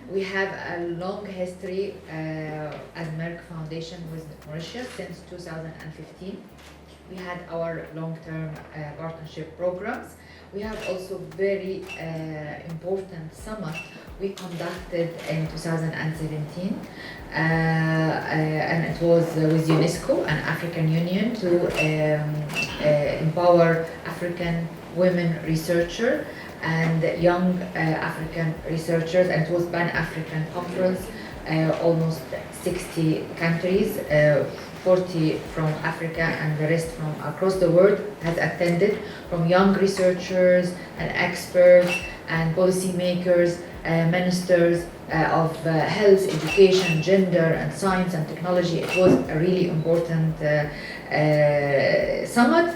We have a long history as Merck Foundation with Mauritius since 2015. We had our long-term partnership programs. We have also very important summit we conducted in 2017, and it was with UNESCO and African Union to empower African women researchers and young African researchers, and it was Pan-African conference, almost 60 countries, 40 from Africa and the rest from across the world has attended, from young researchers and experts and policymakers, ministers of health, education, gender and science and technology. It was a really important summit.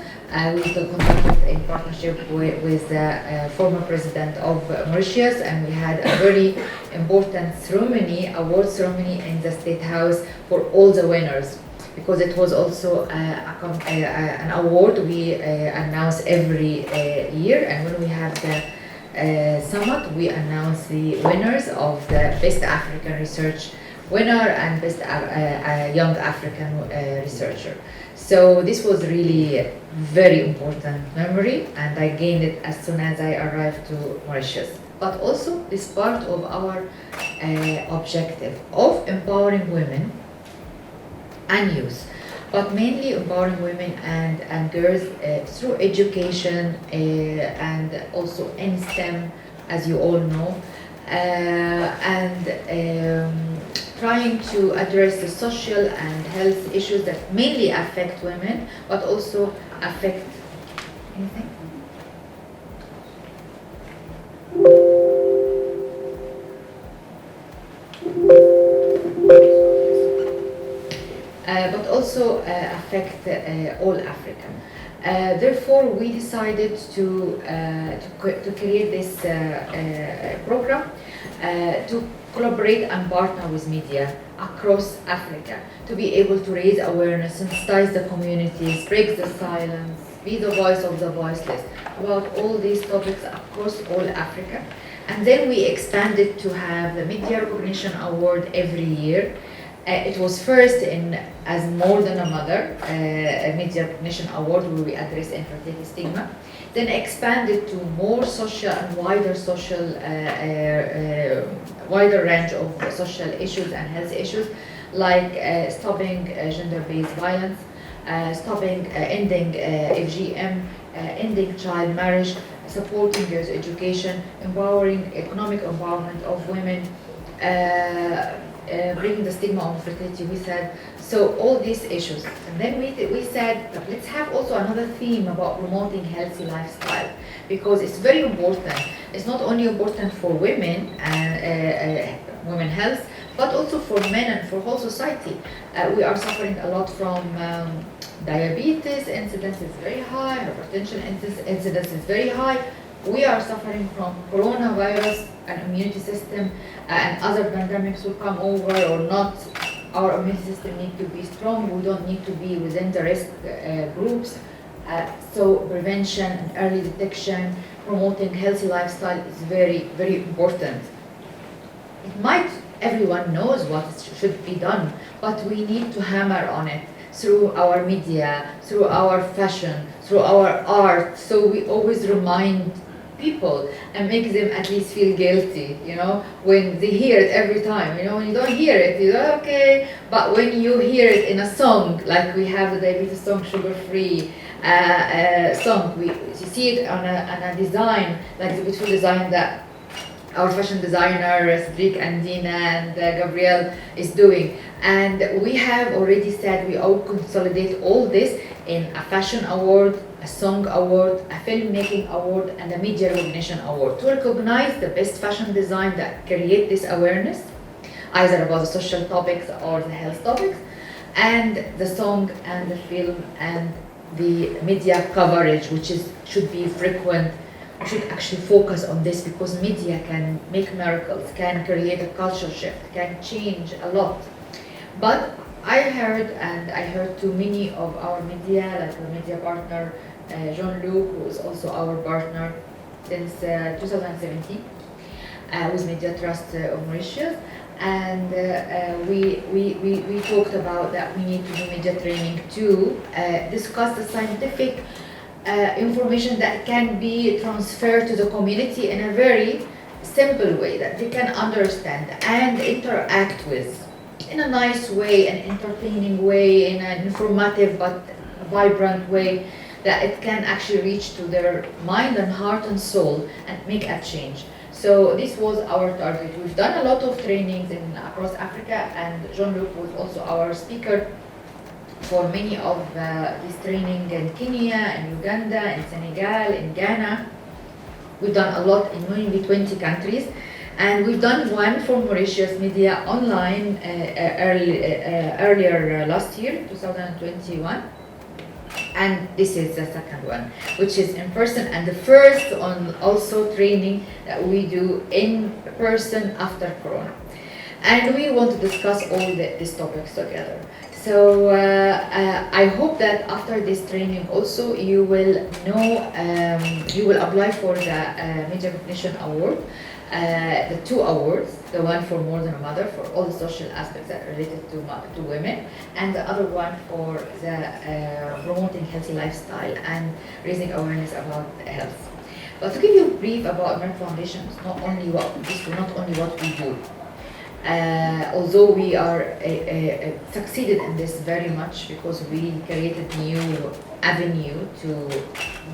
We conducted in partnership with the former president of Mauritius, and we had a very important ceremony, award ceremony in the State House for all the winners, because it was also an award we announce every year, and when we have the summit, we announce the winners of the Best African Research winner and Best Young African Researcher. So this was really very important memory, and I gained it as soon as I arrived to Mauritius. But also this part of our objective of empowering women and youth, but mainly empowering women and girls through education and also in STEM, as you all know, and trying to address the social and health issues that mainly affect women, but also affect anything? But also affect all Africa. Therefore, we decided to create this program to collaborate and partner with media across Africa to be able to raise awareness, sensitize the communities, break the silence, be the voice of the voiceless about all these topics across all Africa. And then we expanded to have the Media Recognition Award every year. It was first as More Than a Mother, a Media Recognition Award where we address infertility stigma. Then expanded to more social and wider range of social issues and health issues, like stopping gender-based violence, ending FGM, ending child marriage, supporting girls' education, empowering economic empowerment of women, bringing the stigma on fertility, we said. So all these issues. And then we said, let's have also another theme about promoting healthy lifestyle, because it's very important. It's not only important for women and women health, but also for men and for whole society. We are suffering a lot from diabetes incidence is very high, hypertension incidence is very high. We are suffering from coronavirus and immunity system, and other pandemics will come over or not. Our immune system needs to be strong. We don't need to be within the risk groups. So prevention and early detection, promoting healthy lifestyle is very, very important. Everyone knows what should be done, but we need to hammer on it through our media, through our fashion, through our art. So we always remind people and make them at least feel guilty, when they hear it every time. When you don't hear it, you're like, okay, but when you hear it in a song, like we have the diabetes song, sugar-free song, you see it on a design, like the beautiful design that our fashion designer, Cedric and Dina and Gabrielle is doing. And we have already said we all consolidate all this in a fashion award, a song award, a filmmaking award, and a media recognition award to recognize the best fashion design that create this awareness, either about the social topics or the health topics, and the song and the film and the media coverage, which should be frequent. We should actually focus on this, because media can make miracles, can create a culture shift, can change a lot. But I heard too many of our media, like our media partner, Jean-Luc, who is also our partner since 2017, with Media Trust of Mauritius. And we talked about that we need to do media training to discuss the scientific information that can be transferred to the community in a very simple way that they can understand and interact with in a nice way, an entertaining way, in an informative but vibrant way, that it can actually reach to their mind and heart and soul and make a change. So this was our target. We've done a lot of trainings across Africa, and Jean-Luc was also our speaker for many of this training in Kenya, in Uganda, in Senegal, in Ghana. We've done a lot in maybe 20 countries, and we've done one for Mauritius Media online earlier last year, 2021. And this is the second one, which is in person, and the first on also training that we do in person after Corona. And we want to discuss all these topics together. So I hope that after this training also you will know, you will apply for the Media Recognition Award, the 2 awards, the one for More Than a Mother for all the social aspects that are related to women, and the other one for the promoting healthy lifestyle and raising awareness about health. But to give you a brief about Merck Foundation, it's not only what we do. Although we are succeeded in this very much because we created new avenue to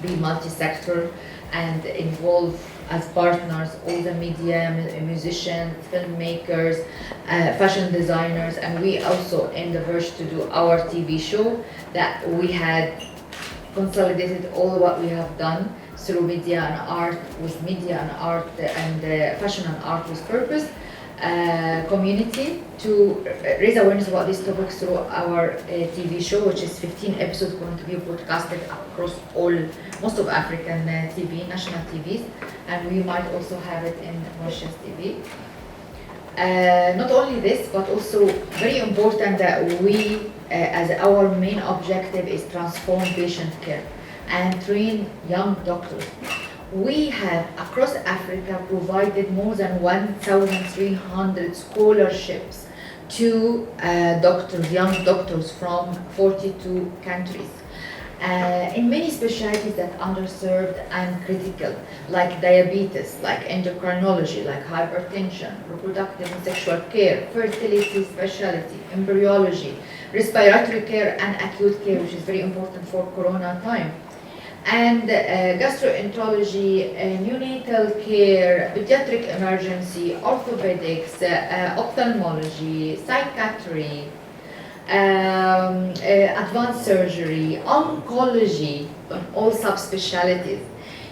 be multi-sector and involve as partners all the media, musicians, filmmakers, fashion designers, and we also in the verge to do our TV show that we had consolidated all what we have done through media and art, with media and art and fashion and art with purpose. Community to raise awareness about these topics through our TV show, which is 15 episodes going to be broadcasted across most of African TV, national TVs, and we might also have it in Mauritius TV. Not only this, but also very important that we, as our main objective is transform patient care and train young doctors. We have, across Africa, provided more than 1,300 scholarships to doctors, young doctors from 42 countries. In many specialties that are underserved and critical, like diabetes, like endocrinology, like hypertension, reproductive and sexual care, fertility specialty, embryology, respiratory care and acute care, which is very important for Corona time. And gastroenterology, neonatal care, pediatric emergency, orthopedics, ophthalmology, psychiatry, advanced surgery, oncology, and all subspecialties.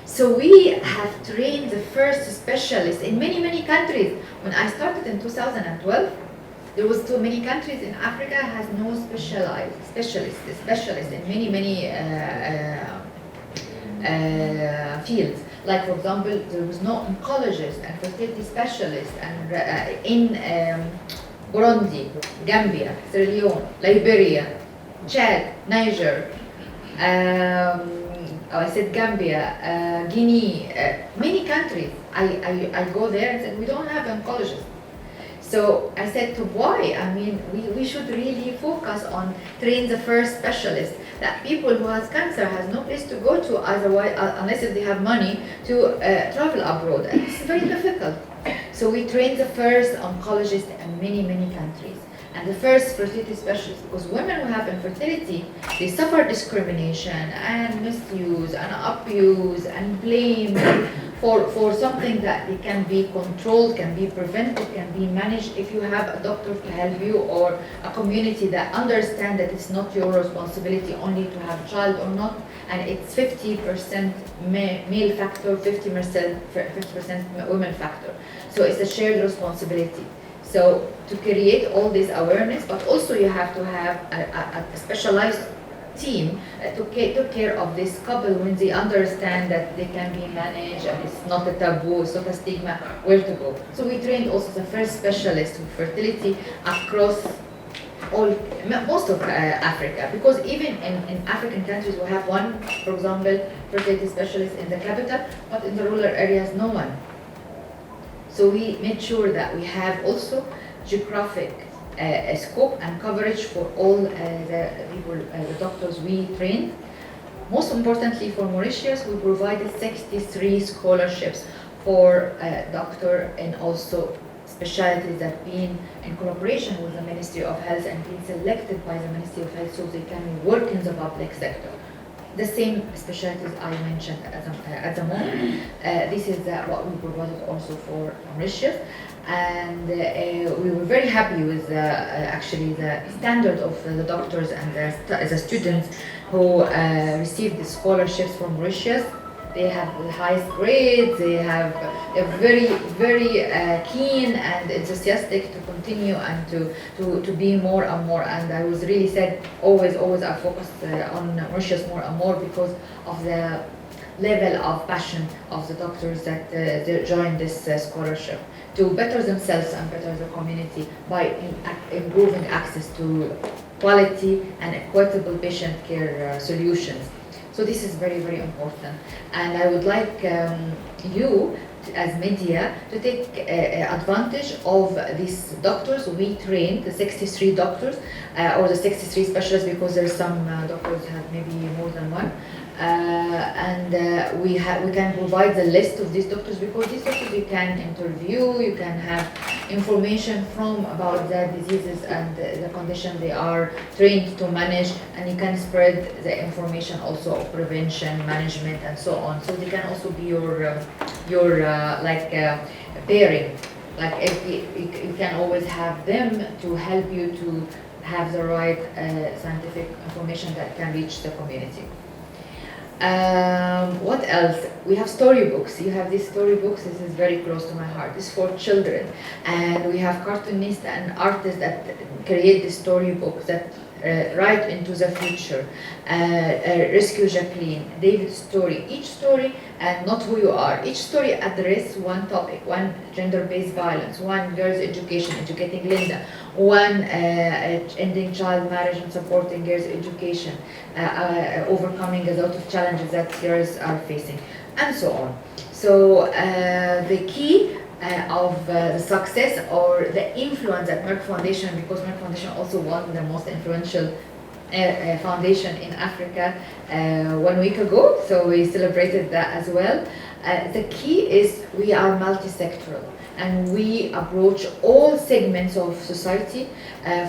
So we have trained the first specialists in many, many countries. When I started in 2012, there was too many countries in Africa has no specialists in many, many fields. Like for example, there was no oncologist and fertility specialist, and in Burundi, Gambia, Sierra Leone, Liberia, Chad, Niger, I said Gambia, Guinea, many countries. I go there and said we don't have oncologists. So I said to why? I mean, we should really focus on train the first specialist, that people who has cancer has no place to go to otherwise, unless if they have money to travel abroad. And it's very difficult. So we train the first oncologist in many, many countries. And the first fertility specialist, because women who have infertility, they suffer discrimination and misuse and abuse and blame for something that they can be controlled, can be prevented, can be managed if you have a doctor to help you, or a community that understand that it's not your responsibility only to have a child or not, and it's 50% male factor, 50% women factor. So it's a shared responsibility. So to create all this awareness, but also you have to have a specialized team to take care of this couple when they understand that they can be managed and it's not a taboo, it's not a stigma, where to go. So we trained also the first specialist in fertility across most of Africa, because even in African countries we have one, for example, fertility specialist in the capital, but in the rural areas no one. So we made sure that we have also geographic scope and coverage for all the people, the doctors we trained. Most importantly for Mauritius, we provided 63 scholarships for doctor and also specialties that been in collaboration with the Ministry of Health and been selected by the Ministry of Health so they can work in the public sector. The same specialties I mentioned at the moment. This is what we provided also for Mauritius, and we were very happy with actually the standard of the doctors and the students who received the scholarships from Mauritius. They have the highest grades, they have a very, very keen and enthusiastic to continue and to be more and more. And I was really said, always I focused on Mauritius more and more because of the level of passion of the doctors that they joined this scholarship to better themselves and better the community by improving access to quality and equitable patient care solutions. So this is very, very important. And I would like you, as media, to take advantage of these doctors we trained, the 63 doctors, or the 63 specialists, because there's some doctors have maybe more than one. We can provide the list of these doctors, because these doctors you can interview, you can have information from about the diseases and the condition they are trained to manage, and you can spread the information also of prevention, management, and so on. So they can also be your pairing. Like if you can always have them to help you to have the right scientific information that can reach the community. What else? We have storybooks. You have these storybooks. This is very close to my heart. It's for children, and we have cartoonists and artists that create the storybooks that write into the future. Rescue Jacqueline, David's story. Each story and not who you are. Each story addresses one topic: one gender-based violence, one girls' education, educating Linda, one ending child marriage and supporting girls' education, overcoming a lot of challenges that girls are facing, and so on. So the key of the success or the influence at Merck Foundation, because Merck Foundation also won the most influential foundation in Africa 1 week ago, so we celebrated that as well. The key is we are multi-sectoral, and we approach all segments of society,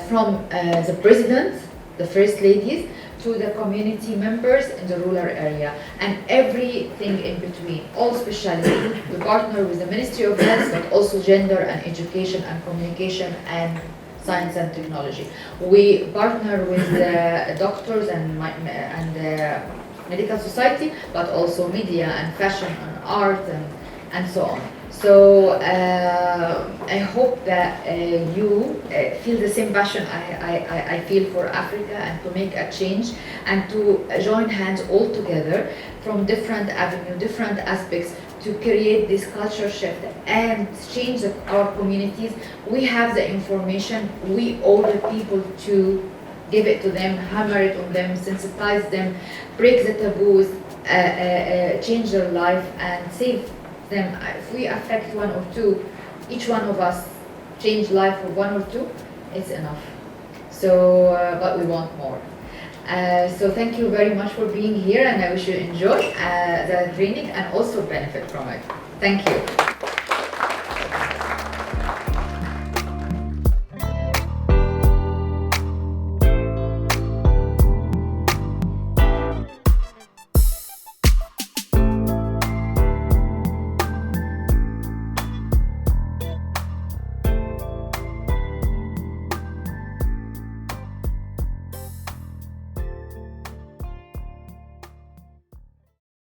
from the president, the first ladies, to the community members in the rural area, and everything in between, all specialties. We partner with the Ministry of Health, but also gender and education and communication and science and technology. We partner with the doctors and medical society, but also media and fashion and art and so on. So I hope that you feel the same passion I feel for Africa, and to make a change and to join hands all together from different avenues, different aspects, to create this culture shift and change our communities. We have the information, we owe the people to give it to them, hammer it on them, sensitize them, break the taboos, change their life and save them. If we affect one or two, each one of us change life of one or two, it's enough. So, but we want more. So thank you very much for being here, and I wish you enjoy the training and also benefit from it. Thank you.